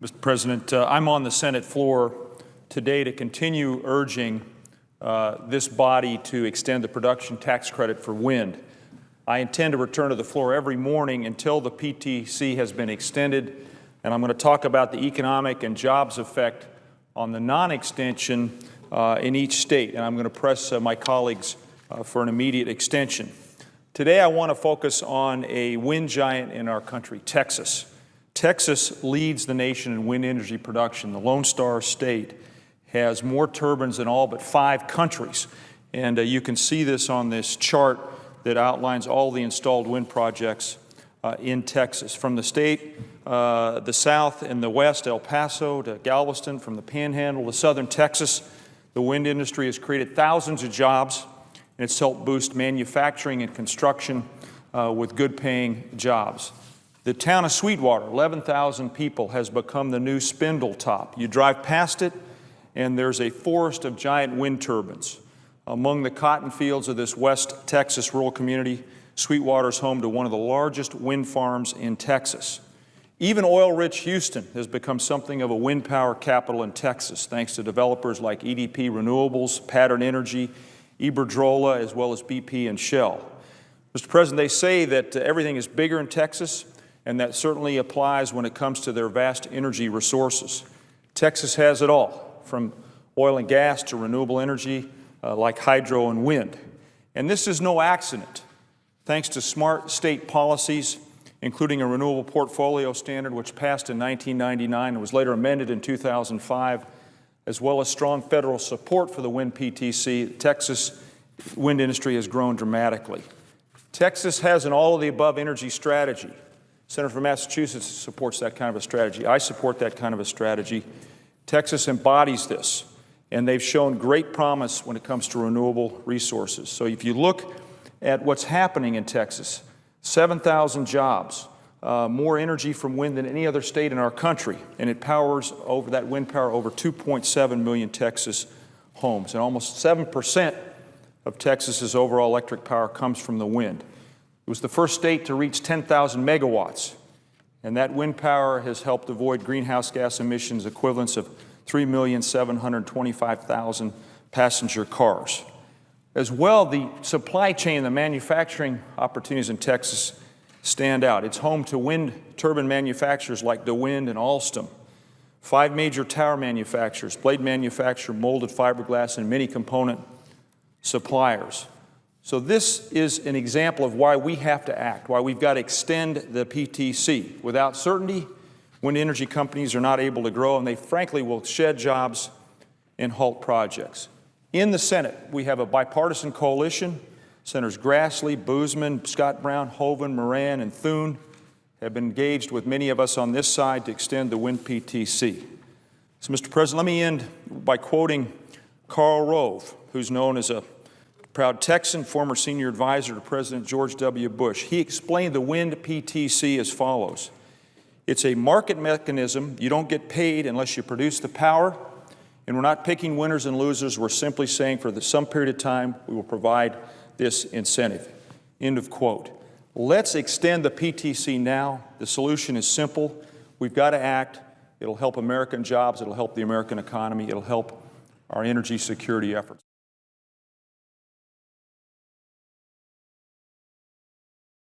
Mr. President, I'm on the Senate floor today to continue urging this body to extend the production tax credit for wind. I intend to return to the floor every morning until the PTC has been extended, and I'm going to talk about the economic and jobs effect on the non-extension in each state, and I'm going to press my colleagues for an immediate extension. Today I want to focus on a wind giant in our country, Texas. Texas leads the nation in wind energy production. The Lone Star State has more turbines than all but 5 countries. And you can see this on this chart that outlines all the installed wind projects in Texas. From the state, the south and the west, El Paso to Galveston, from the Panhandle to southern Texas, the wind industry has created thousands of jobs, and it's helped boost manufacturing and construction with good-paying jobs. The town of Sweetwater, 11,000 people, has become the new Spindletop. You drive past it, and there's a forest of giant wind turbines. Among the cotton fields of this West Texas rural community, Sweetwater is home to one of the largest wind farms in Texas. Even oil-rich Houston has become something of a wind power capital in Texas, thanks to developers like EDP Renewables, Pattern Energy, Iberdrola, as well as BP and Shell. Mr. President, they say that everything is bigger in Texas, and that certainly applies when it comes to their vast energy resources. Texas has it all, from oil and gas to renewable energy like hydro and wind. And this is no accident. Thanks to smart state policies, including a renewable portfolio standard which passed in 1999 and was later amended in 2005, as well as strong federal support for the wind PTC, the Texas wind industry has grown dramatically. Texas has an all-of-the-above energy strategy. Senator from Massachusetts supports that kind of a strategy. I support that kind of a strategy. Texas embodies this, and they've shown great promise when it comes to renewable resources. So if you look at what's happening in Texas, 7,000 jobs, more energy from wind than any other state in our country, and it powers over that wind power over 2.7 million Texas homes, and almost 7% of Texas's overall electric power comes from the wind. It was the first state to reach 10,000 megawatts, and that wind power has helped avoid greenhouse gas emissions equivalents of 3,725,000 passenger cars. As well, the supply chain, the manufacturing opportunities in Texas stand out. It's home to wind turbine manufacturers like DeWind and Alstom, 5 major tower manufacturers, blade manufacturer, molded fiberglass, and many component suppliers. So this is an example of why we have to act, why we've got to extend the PTC. Without certainty, wind energy companies are not able to grow, and they frankly will shed jobs and halt projects. In the Senate, we have a bipartisan coalition. Senators Grassley, Boozman, Scott Brown, Hoeven, Moran, and Thune have been engaged with many of us on this side to extend the wind PTC. So, Mr. President, let me end by quoting Karl Rove, who's known as a proud Texan, former senior advisor to President George W. Bush. He explained the wind PTC as follows. It's a market mechanism. You don't get paid unless you produce the power, and we're not picking winners and losers. We're simply saying for some period of time we will provide this incentive. End of quote. Let's extend the PTC now. The solution is simple. We've got to act. It'll help American jobs. It'll help the American economy. It'll help our energy security efforts.